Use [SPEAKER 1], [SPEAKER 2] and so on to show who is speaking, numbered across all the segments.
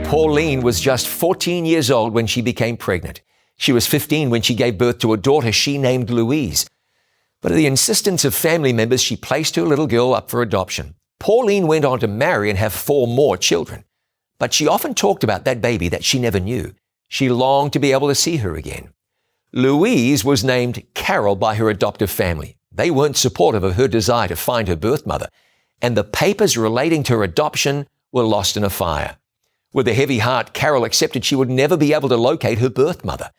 [SPEAKER 1] Pauline was just 14 years old when she became pregnant. She was 15 when she gave birth to a daughter she named Louise. But at the insistence of family members, she placed her little girl up for adoption. Pauline went on to marry and have 4 more children. But she often talked about that baby that she never knew. She longed to be able to see her again. Louise was named Carol by her adoptive family. They weren't supportive of her desire to find her birth mother, and the papers relating to her adoption were lost in a fire. With a heavy heart, Carol accepted she would never be able to locate her birth mother.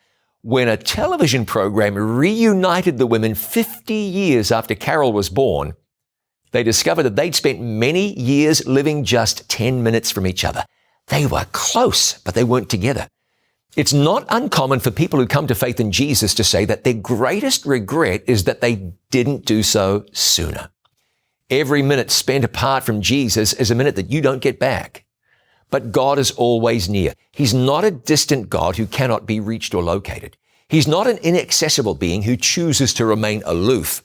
[SPEAKER 1] When a television program reunited the women 50 years after Carol was born, they discovered that they'd spent many years living just 10 minutes from each other. They were close, but they weren't together. It's not uncommon for people who come to faith in Jesus to say that their greatest regret is that they didn't do so sooner. Every minute spent apart from Jesus is a minute that you don't get back. But God is always near. He's not a distant God who cannot be reached or located. He's not an inaccessible being who chooses to remain aloof.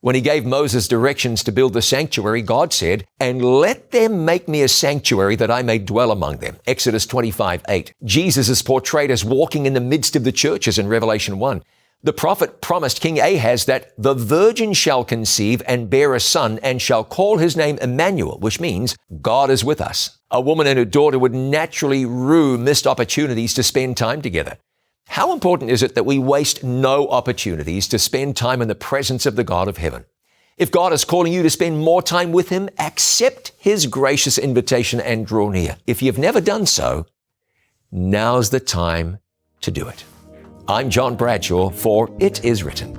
[SPEAKER 1] When he gave Moses directions to build the sanctuary, God said, "And let them make me a sanctuary that I may dwell among them." Exodus 25:8. Jesus is portrayed as walking in the midst of the churches in Revelation 1. The prophet promised King Ahaz that the virgin shall conceive and bear a son and shall call his name Immanuel, which means God is with us. A woman and her daughter would naturally rue missed opportunities to spend time together. How important is it that we waste no opportunities to spend time in the presence of the God of heaven? If God is calling you to spend more time with Him, accept His gracious invitation and draw near. If you've never done so, now's the time to do it. I'm John Bradshaw for It Is Written.